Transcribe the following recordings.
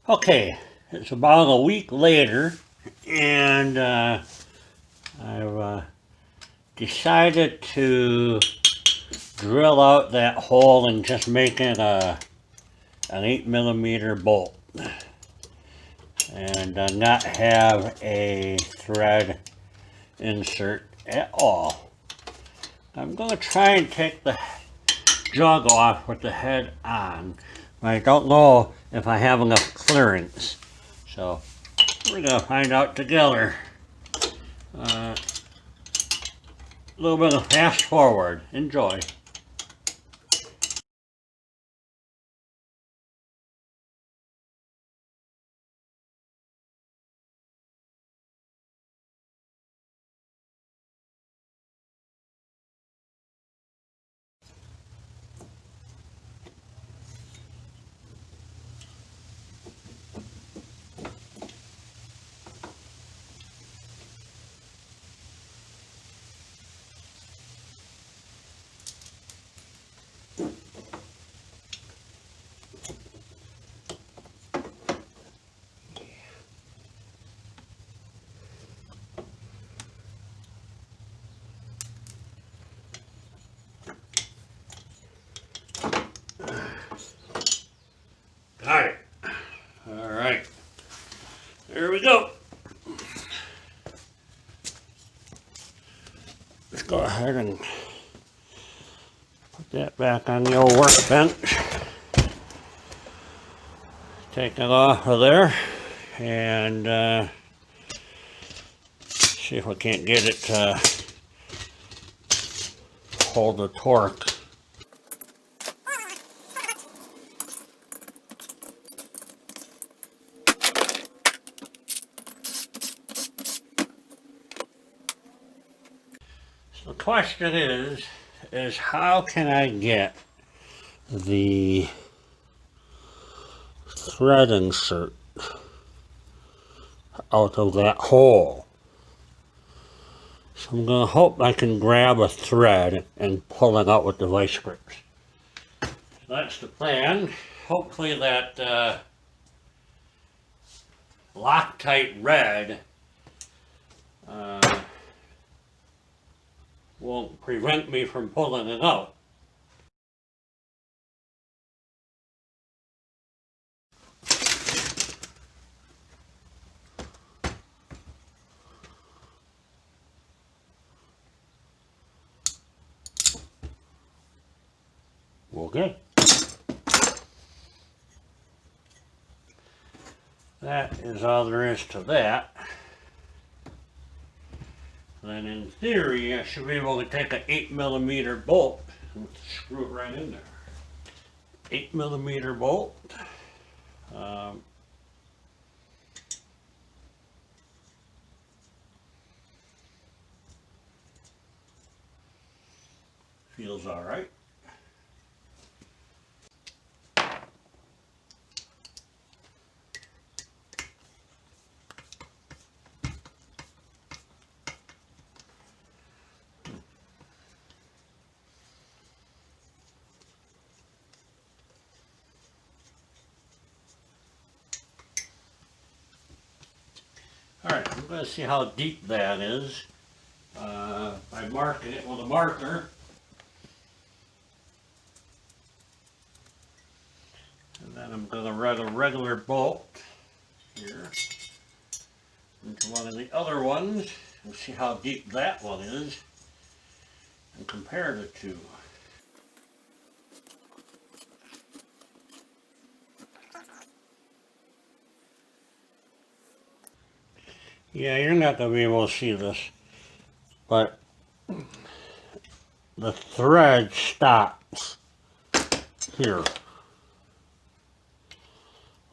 Okay, it's about a week later, and I've decided to drill out that hole and just make it an 8mm bolt, and not have a thread insert at all. I'm going to try and take the jug off with the head on, but I don't know if I have enough clearance. So we're going to find out together. A little bit of fast forward. Enjoy. Got it. All right. There we go. Let's go ahead and put that back on the old workbench. Take it off of there and see if we can't get it to hold the torque. The question is how can I get the thread insert out of that hole? So I'm going to hope I can grab a thread and pull it out with the vice grips. So that's the plan. Hopefully that Loctite red won't prevent me from pulling it out. Okay. That is all there is to that. Then in theory, I should be able to take an 8mm bolt and screw it right in there. 8mm bolt. Feels all right. Alright, I'm going to see how deep that is by marking it with a marker. And then I'm going to run a regular bolt here into one of the other ones and see how deep that one is and compare the two. Yeah, you're not going to be able to see this, but the thread stops here.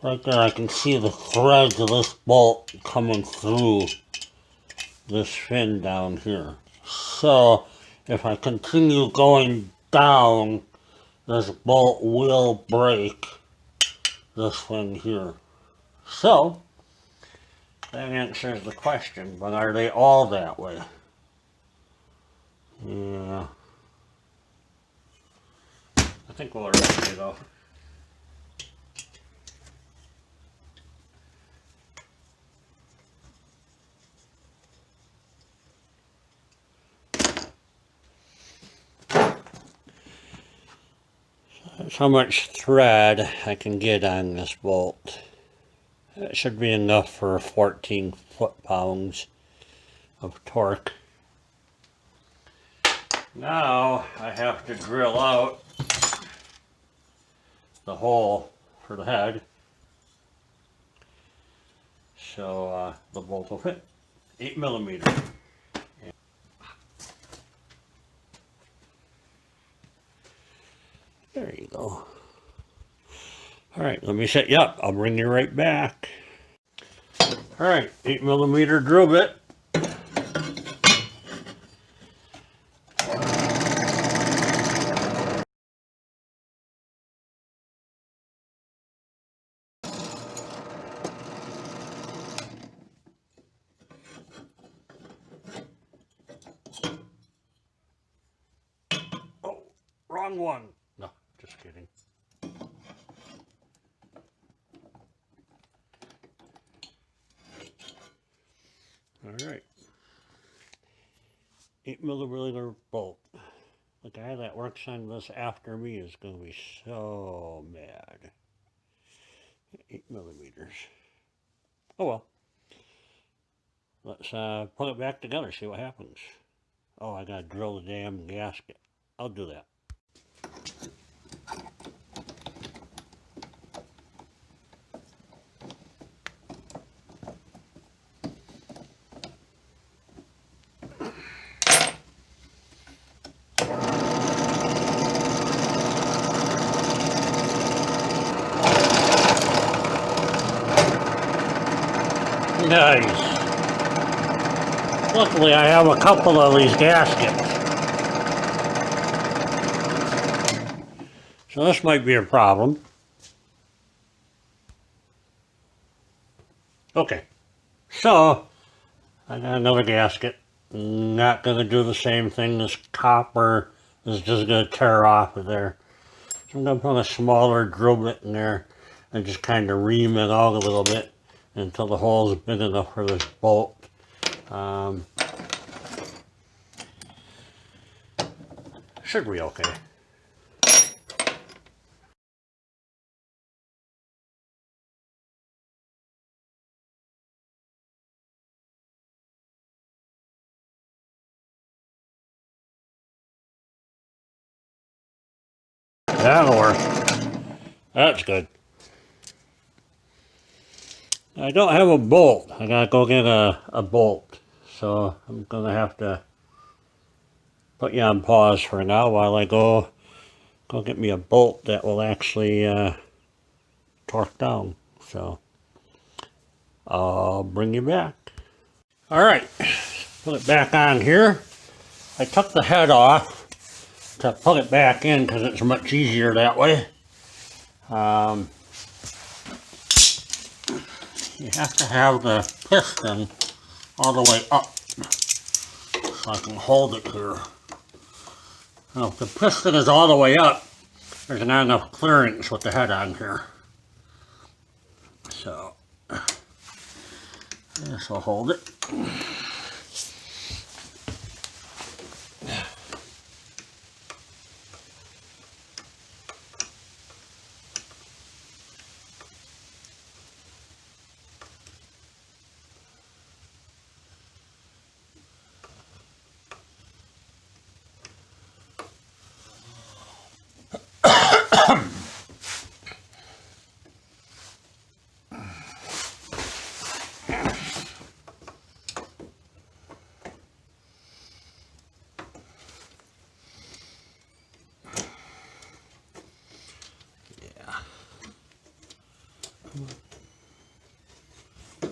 Right there I can see the threads of this bolt coming through this fin down here. So if I continue going down, this bolt will break this fin here. So that answers the question, but are they all that way? Yeah. I think we'll arrange it though. That's how much thread I can get on this bolt. That should be enough for 14 foot-pounds of torque. Now I have to drill out the hole for the head so the bolt will fit. 8mm. There you go. Alright, let me set you up. I'll bring you right back. Alright, 8mm drill bit. Oh, wrong one. No, just kidding. Alright. 8mm bolt. The guy that works on this after me is going to be so mad. 8mm. Oh well. Let's put it back together, see what happens. Oh, I gotta drill the damn gasket. I'll do that. Nice. Luckily, I have a couple of these gaskets. So this might be a problem. Okay. So, I got another gasket. Not going to do the same thing. This copper is just going to tear off of there. So I'm going to put a smaller drill bit in there and just kind of ream it out a little bit until the hole is big enough for this bolt. Should be okay. That'll work. That's good. I don't have a bolt. I gotta go get a bolt. So I'm gonna have to put you on pause for now while I go get me a bolt that will actually torque down. So I'll bring you back. Alright, put it back on here. I took the head off to put it back in because it's much easier that way. You have to have the piston all the way up so I can hold it here. Now if the piston is all the way up, there's not enough clearance with the head on here. So this will hold it.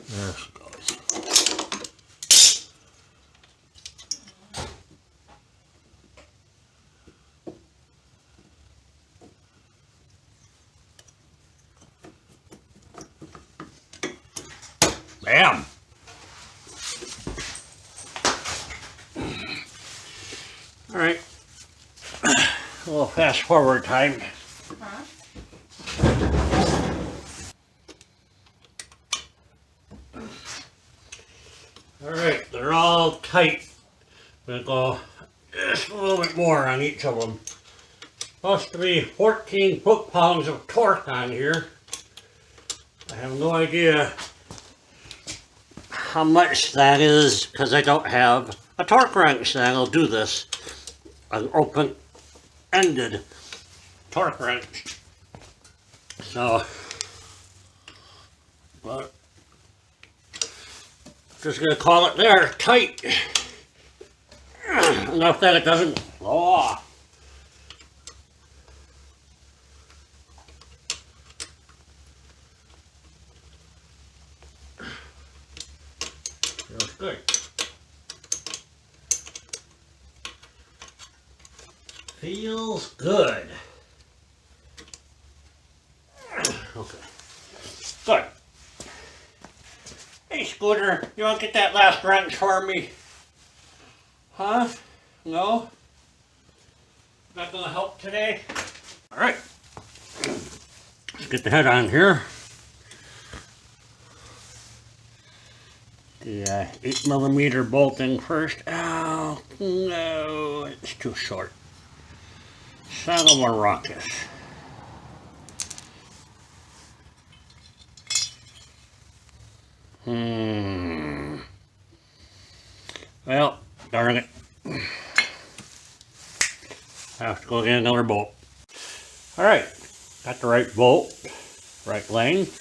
There she goes. Bam! Alright. A little fast forward time. Alright, they're all tight. I'm going to go just a little bit more on each of them. Supposed to be 14 foot-pounds of torque on here. I have no idea how much that is because I don't have a torque wrench that'll do this. An open-ended torque wrench. So, but just gonna call it there, tight. Enough that it doesn't blow off. Feels good. Feels good. Okay. Good. Hey, Scooter, you want to get that last wrench for me? Huh? No? Not going to help today? Alright. Let's get the head on here. The 8mm bolting first. Oh, no, it's too short. Son of a ruckus. Well, darn it. I have to go get another bolt. Alright, got the right bolt, right length.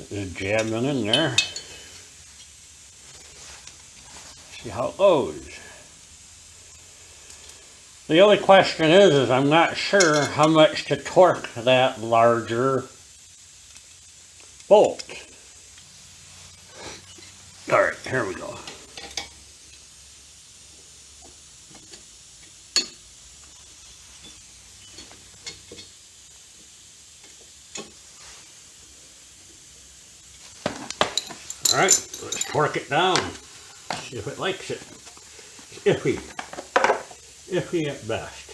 Just jab it in there. See how it goes. The only question is I'm not sure how much to torque that larger bolt. Alright, here we go. Alright, let's torque it down. See if it likes it. Iffy. Iffy at best.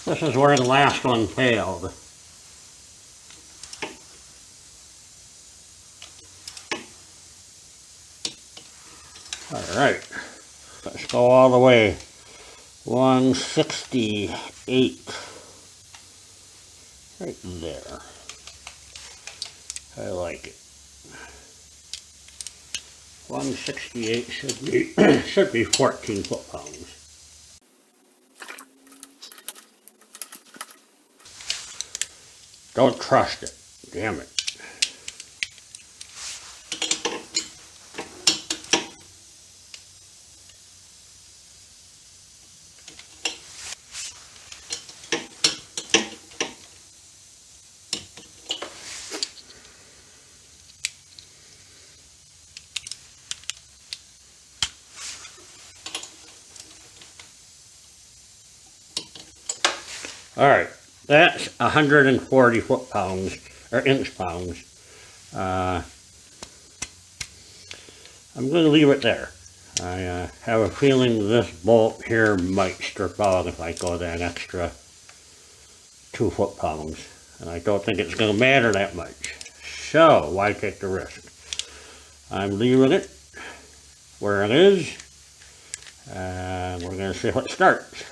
This is where the last one failed. Alright, let's go all the way. 168. Right there. I like it. 168 should be 14 foot-pounds. Don't trust it. Damn it. Alright, that's 140 foot-pounds, or inch-pounds. I'm going to leave it there. I have a feeling this bolt here might strip out if I go that extra 2 foot-pounds. And I don't think it's going to matter that much. So, why take the risk? I'm leaving it where it is. And we're going to see if it starts.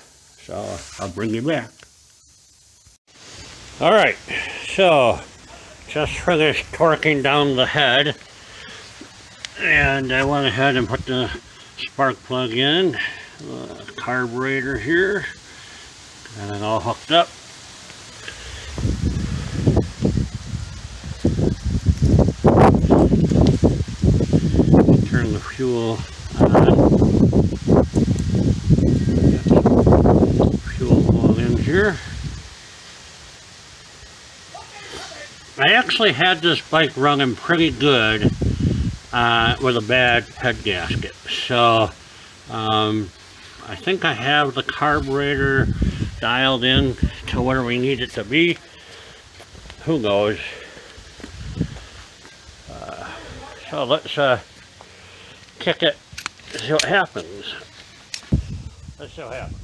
So, I'll bring you back. Alright, so just finished torquing down the head, and I went ahead and put the spark plug in, the carburetor here, got it all hooked up. Turn the fuel on. Fuel going in here. I actually had this bike running pretty good with a bad head gasket. So I think I have the carburetor dialed in to where we need it to be. Who knows? So let's kick it, see what happens. Let's see what happens.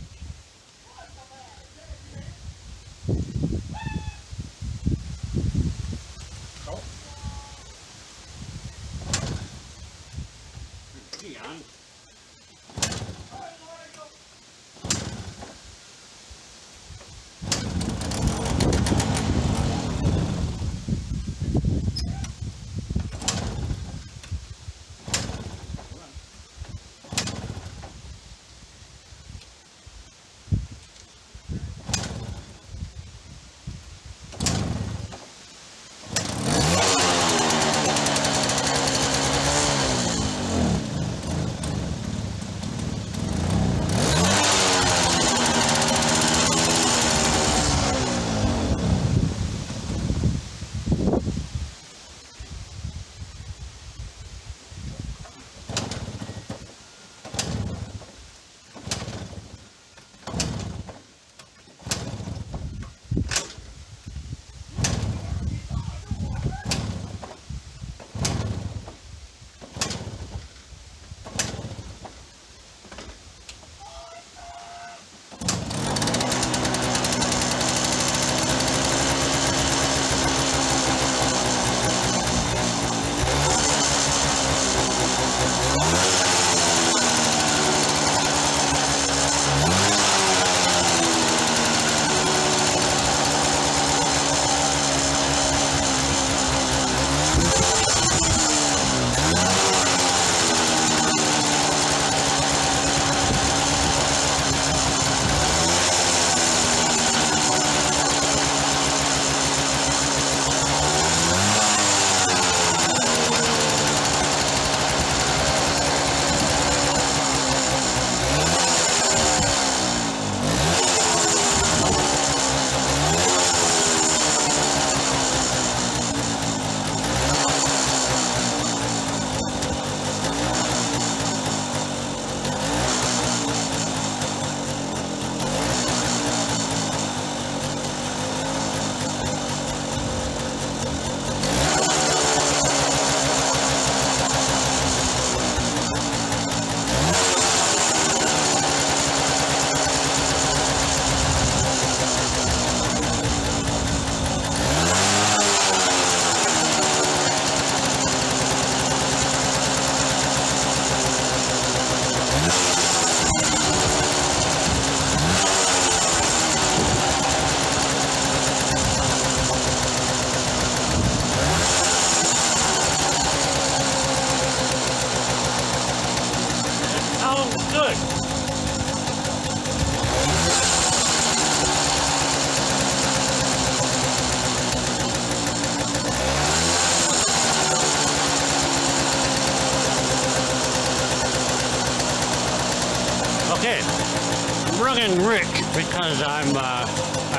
running rich because I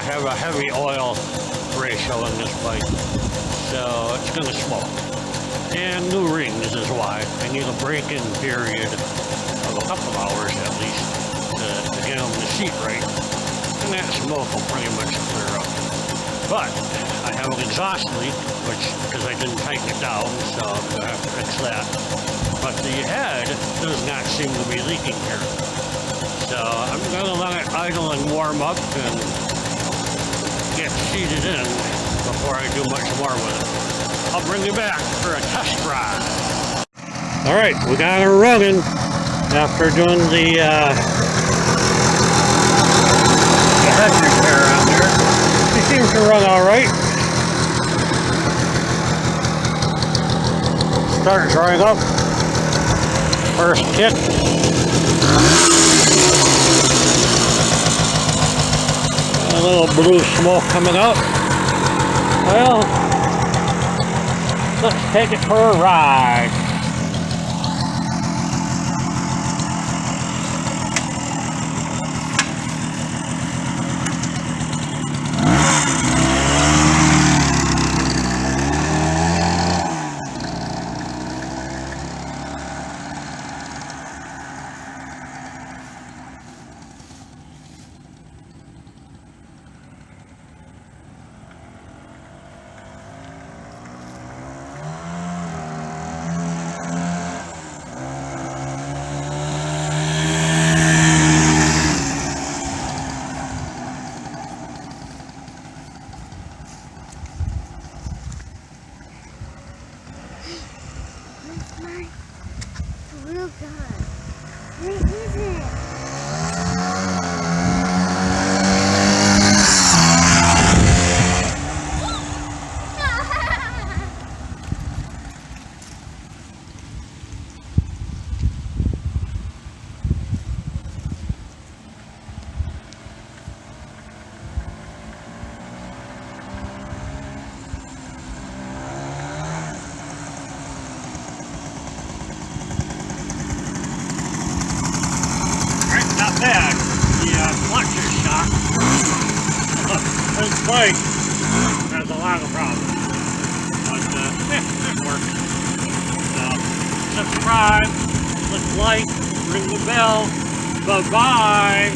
have a heavy oil ratio in this bike, so it's gonna smoke. And new rings is why. I need a break-in period of a couple hours at least to get them the seat right. And that smoke will pretty much clear up. But I have an exhaust leak, because I didn't tighten it down, so I'm gonna have to fix that. But the head does not seem to be leaking here. So I'm gonna let it idle and warm up and get seated in before I do much more with it. I'll bring you back for a test ride. All right, we got her running after doing the head repair on there. She seems to run all right. Start drying up. First kick. A little blue smoke coming up. Well, let's take it for a ride. My blue gun. Where is it? Bad. The clutch is shot. This bike has a lot of problems. But it works. So, subscribe, click like, ring the bell. Bye-bye.